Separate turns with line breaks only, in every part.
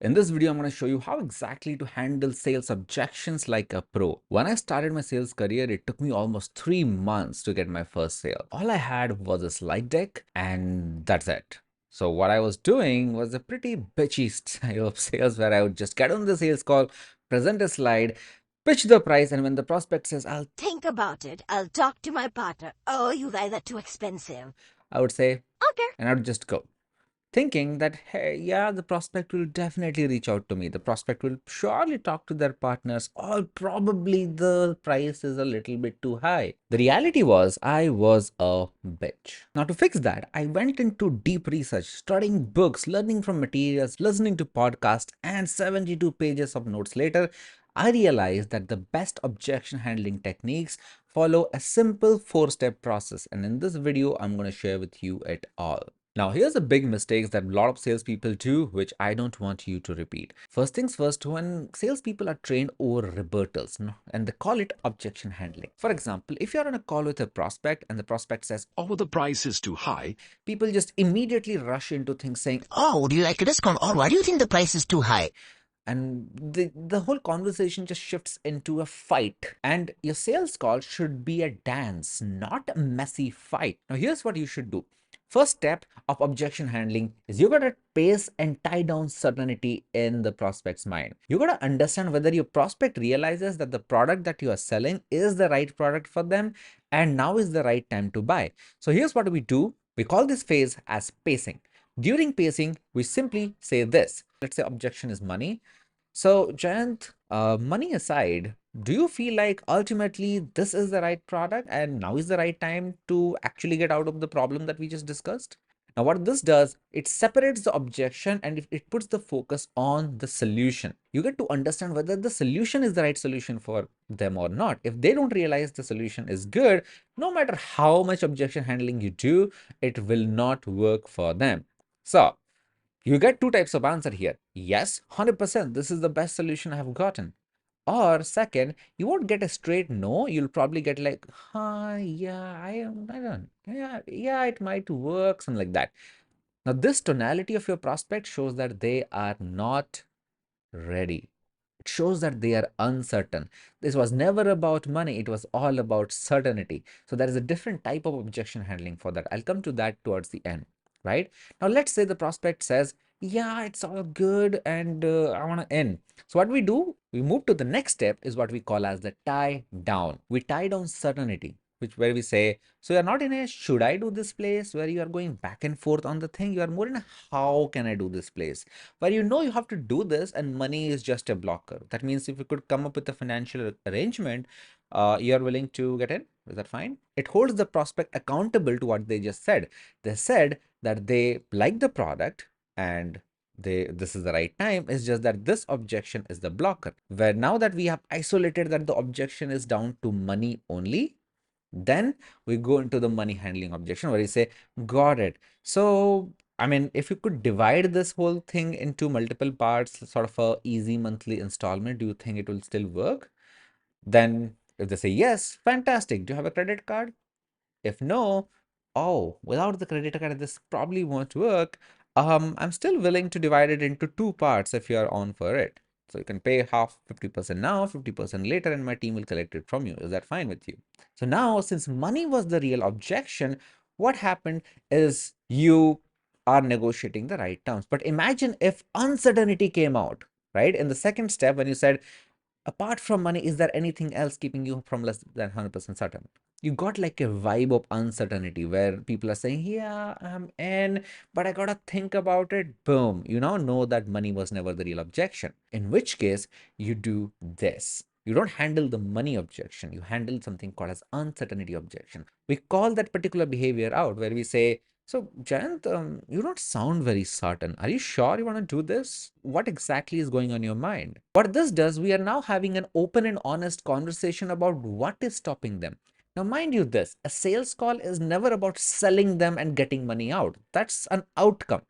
In this video, I'm going to show you how exactly to handle sales objections like a pro. When I started my sales career, it took me almost 3 months to get my first sale. All I had was a slide deck and that's it. So what I was doing was a pretty bitchy style of sales where I would just get on the sales call, present a slide, pitch the price, and when the prospect says, I'll
think about it. I'll talk to my partner. Oh, you guys are too expensive.
I would say,
Okay.
and I would just go, thinking that, hey, yeah, the prospect will definitely reach out to me. The prospect will surely talk to their partners, or probably the price is a little bit too high. The reality was, I was a bitch. Now, to fix that, I went into deep research, studying books, learning from materials, listening to podcasts, and 72 pages of notes later, I realized that the best objection handling techniques follow a simple 4-step process. And in this video, I'm going to share with you it all. Now, here's a big mistake that a lot of salespeople do, which I don't want you to repeat. First things first, when salespeople are trained over rebuttals, and they call it objection handling. For example, if you're on a call with a prospect and the prospect says,
"Oh, the price is too high,"
people just immediately rush into things saying,
"Oh, would you like a discount? Or why do you think the price is too high?"
and the whole conversation just shifts into a fight. And your sales call should be a dance, not a messy fight. Now, here's what you should do. First step of objection handling is you gotta pace and tie down certainty in the prospect's mind. You gotta understand whether your prospect realizes that the product that you are selling is the right product for them and now is the right time to buy. So here's what we do. We call this phase as pacing. During pacing, we simply say this. Let's say objection is money. So, Jayant, money aside, do you feel like ultimately this is the right product and now is the right time to actually get out of the problem that we just discussed? Now, what this does, it separates the objection and it puts the focus on the solution. You get to understand whether the solution is the right solution for them or not. If they don't realize the solution is good, no matter how much objection handling you do, it will not work for them. So, you get two types of answer here. Yes, 100%, this is the best solution I have gotten. Or second, you won't get a straight no. You'll probably get like, yeah, I don't, yeah, it might work, something like that. Now, this tonality of your prospect shows that they are not ready. It shows that they are uncertain. This was never about money. It was all about certainty. So there is a different type of objection handling for that. I'll come to that towards the end, right? Now, let's say the prospect says, yeah, it's all good and I want to end. So what we do, we move to the next step is what we call as the tie down. We tie down certainty, where we say, so you're not in a should I do this place where you are going back and forth on the thing. You are more in a how can I do this place where you know you have to do this and money is just a blocker. That means if you could come up with a financial arrangement, you're willing to get in. Is that fine? It holds the prospect accountable to what they just said. They said that they like the product and this is the right time. It's just that this objection is the blocker. Where now that we have isolated that the objection is down to money only, then we go into the money handling objection where you say, got it. So, I mean, if you could divide this whole thing into multiple parts, sort of a easy monthly installment, do you think it will still work? Then if they say yes, fantastic. Do you have a credit card? If no, oh, without the credit card, this probably won't work. I'm still willing to divide it into two parts if you're on for it. So you can pay half, 50% now, 50% later, and my team will collect it from you. Is that fine with you? So now, since money was the real objection, what happened is you are negotiating the right terms. But imagine if uncertainty came out, right? In the second step, when you said, apart from money, is there anything else keeping you from less than 100% certain? You got like a vibe of uncertainty where people are saying, yeah, I'm in, but I gotta think about it. Boom. You now know that money was never the real objection. In which case, you do this. You don't handle the money objection. You handle something called as uncertainty objection. We call that particular behavior out where we say, so, Jayant, you don't sound very certain. Are you sure you want to do this? What exactly is going on in your mind? What this does, we are now having an open and honest conversation about what is stopping them. Now, mind you this, a sales call is never about selling them and getting money out. That's an outcome.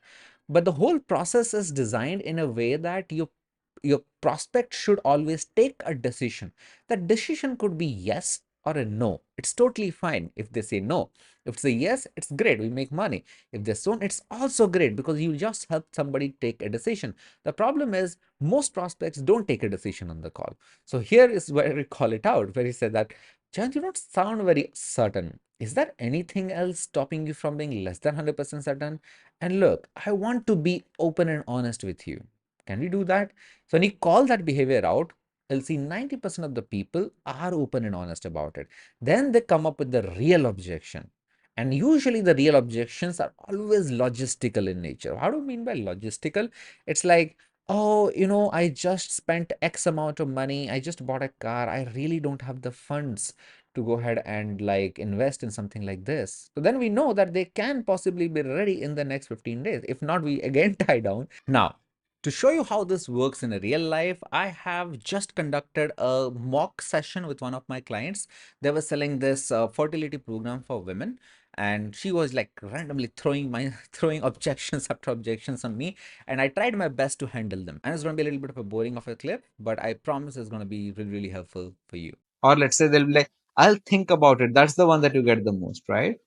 But the whole process is designed in a way that your prospect should always take a decision. That decision could be yes or a no. It's totally fine if they say no. If it's a yes, it's great, we make money. If they don't, it's also great because you just help somebody take a decision. The problem is most prospects don't take a decision on the call. So here is where we call it out, where he said that, Jayant, you don't sound very certain. Is there anything else stopping you from being less than 100% certain? And look, I want to be open and honest with you. Can we do that? So when you call that behavior out, you'll see 90% of the people are open and honest about it. Then they come up with the real objection. And usually the real objections are always logistical in nature. How do you mean by logistical? It's like, oh, I just spent X amount of money. I just bought a car. I really don't have the funds to go ahead and like invest in something like this. So then we know that they can possibly be ready in the next 15 days. If not, we again tie down. Now, to show you how this works in a real life, I have just conducted a mock session with one of my clients. They were selling this fertility program for women, and she was like randomly throwing objections after objections on me, and I tried my best to handle them. And it's going to be a little bit of a boring of a clip, but I promise it's going to be really, really helpful for you.
Or let's say they'll be like, I'll think about it. That's the one that you get the most, right?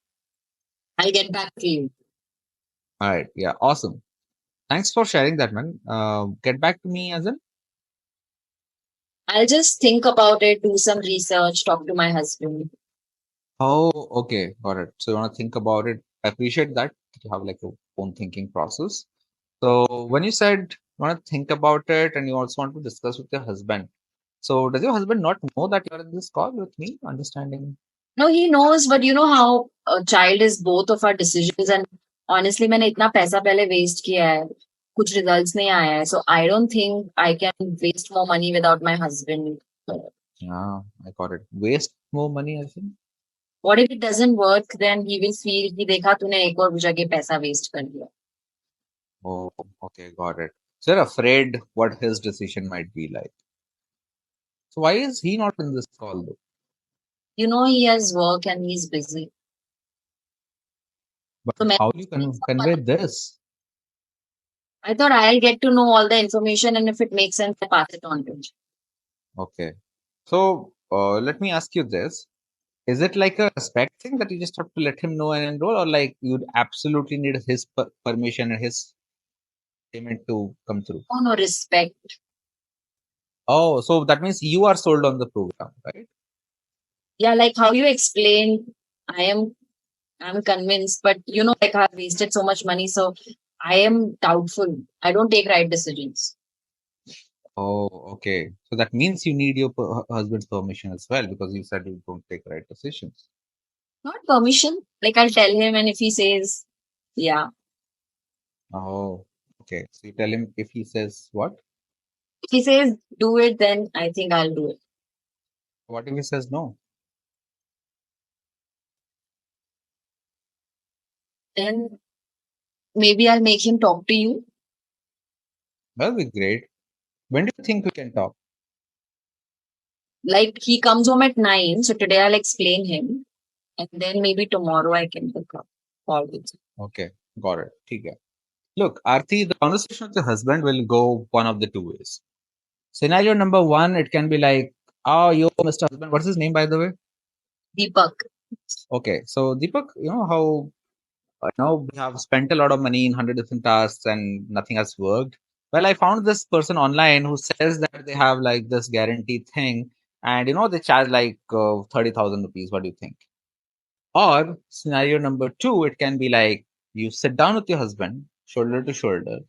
I'll get back to you.
All right. Yeah. Awesome. Thanks for sharing that, man. Get back to me as in.
I'll just think about it, do some research, talk to my husband.
Oh, okay. Got it. So you want to think about it. I appreciate that you have like a own thinking process. So when you said you want to think about it and you also want to discuss with your husband. So does your husband not know that you're in this call with me? Understanding.
No, he knows, but you know how a child is both of our decisions. And honestly, मैंने इतना पैसा पहले waste किया है, कुछ results नहीं आया है. So I don't think I can waste more money without my husband.
Yeah, I got it. Waste more money, I think.
What if it doesn't work? Then he will feel कि देखा तूने एक और जगह पैसा waste कर दिया.
Oh, okay, got it. So you're afraid what his decision might be like. So why is he not in this call though?
You know he has work and he's busy.
But
So
how do you convey this?
I thought I'll get to know all the information and if it makes sense, I pass it on to him.
Okay. So let me ask you this. Is it like a respect thing that you just have to let him know and enroll, or like you'd absolutely need his permission and his payment to come through?
Oh, no, respect.
Oh, so that means you are sold on the program, right?
Yeah, like how you explained, I'm convinced, but you know, like I've wasted so much money, so I am doubtful. I don't take right decisions.
Oh, okay. So that means you need your husband's permission as well, because you said you don't take right decisions.
Not permission. Like I'll tell him, and if he says, yeah.
Oh, okay. So you tell him if he says what?
If he says do it, then I think I'll do it.
What if he says no?
Then maybe I'll make him talk to you.
That'll be great. When do you think we can talk?
Like he comes home at 9, so today I'll explain him, and then maybe tomorrow I can pick up all with him.
Okay, got it. Okay. Look, Aarti, the conversation with your husband will go one of the two ways. Scenario number one, it can be like, oh, yo, Mr. Husband, what's his name, by the way?
Deepak.
Okay, so Deepak, you know how we have spent a lot of money in 100 different tasks and nothing has worked. Well, I found this person online who says that they have like this guarantee thing, and they charge like 30,000 rupees. What do you think? Or scenario number two, it can be like you sit down with your husband, shoulder to shoulder,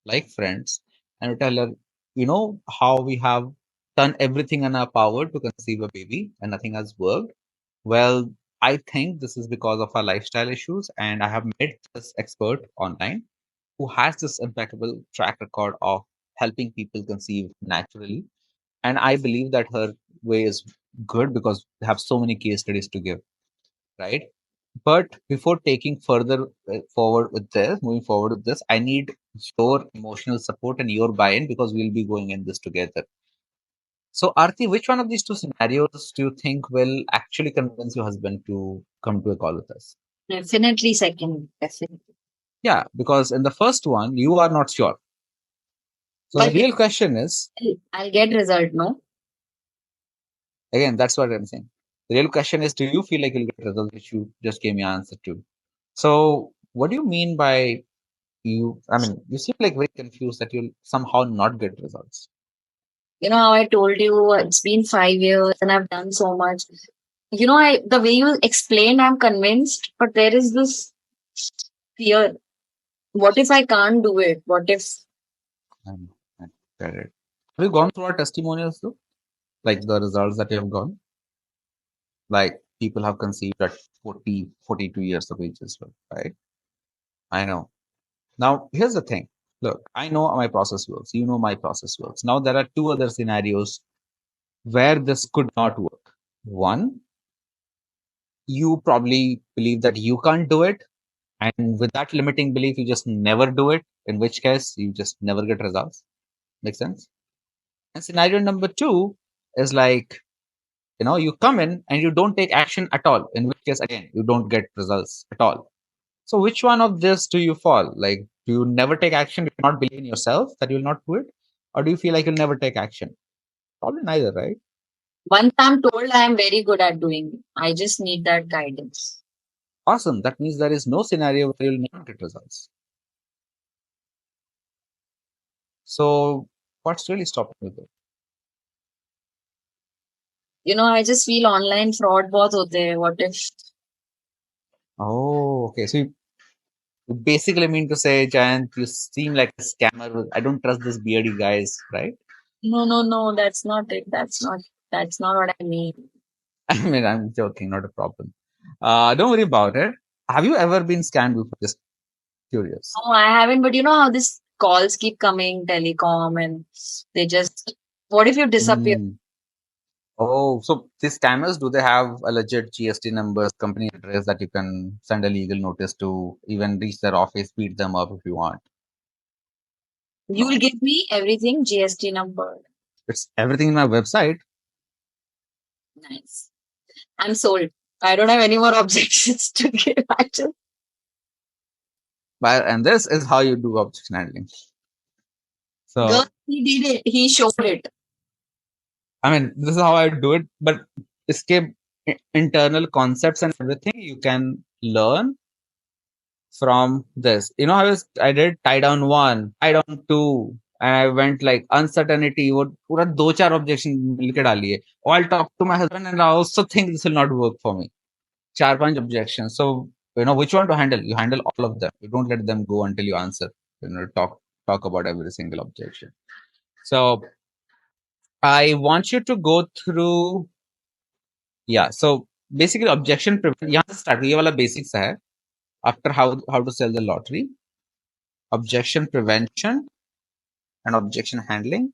like friends, and you tell her, how we have done everything in our power to conceive a baby and nothing has worked. Well, I think this is because of our lifestyle issues, and I have met this expert online who has this impeccable track record of helping people conceive naturally. And I believe that her way is good because they have so many case studies to give, right? But before taking further moving forward with this, I need your emotional support and your buy-in because we'll be going in this together. So, Aarti, which one of these two scenarios do you think will actually convince your husband to come to a call with us?
Definitely second. Definitely.
Yeah, because in the first one, you are not sure. So
But
the real question is,
I'll get result, no?
again, that's what I'm saying. The real question is, do you feel like you'll get results, which you just gave me answer to? So what do you mean by you? I mean, you seem like very confused that you'll somehow not get results.
You know how I told you it's been 5 years and I've done so much. You know, the way you explained, I'm convinced, but there is this fear. What if I can't do it? What if
Um, I get it. Have you gone through our testimonials though? Like the results that you have gone? Like people have conceived at 40, 42 years of age as well, right? I know. Now, here's the thing. Look, I know my process works. You know my process works. Now, there are two other scenarios where this could not work. One, you probably believe that you can't do it. And with that limiting belief, you just never do it, in which case you just never get results. Make sense? And scenario number two is like, you come in and you don't take action at all, in which case, again, you don't get results at all. So which one of this do you fall? Like, do you never take action? Do you not believe in yourself that you'll not do it? Or do you feel like you'll never take action? Probably neither, right?
once I'm told I am very good at doing it, I just need that guidance.
Awesome. That means there is no scenario where you'll not get results. So what's really stopping you there?
You know, I just feel online fraud बहुत होते हैं. What if
Oh, okay. So you basically mean to say, Jayant, you seem like a scammer. I don't trust this beardy guys, right?
no, that's not it. That's not what I mean.
I mean, I'm joking, not a problem. Don't worry about it. Have you ever been scammed before? Just curious.
No, I haven't, but you know how these calls keep coming, telecom, and they just what if you disappear?
Mm. Oh, so these scammers, do they have a legit GST numbers, company address that you can send a legal notice to, even reach their office, beat them up if you want?
You will give me everything, GST number.
It's everything in my website.
Nice. I'm sold. I don't have any more objections to give. Actually,
And this is how you do objection handling. So,
girl, he did it. He showed it.
I mean, this is how I do it, but escape internal concepts and everything you can learn from this. You know, I did tie down 1, tie down 2, and I went like uncertainty. वो पूरा 2-4 objection मिलके डाली है. Oh, I'll talk to my husband, and I also think this will not work for me. 4-5 objections. So which one to handle? You handle all of them. You don't let them go until you answer. Talk about every single objection. So I want you to go through. Yeah. So basically, objection prevent. यहाँ से start. ये वाला basics है. After how to sell the lottery, objection prevention and objection handling.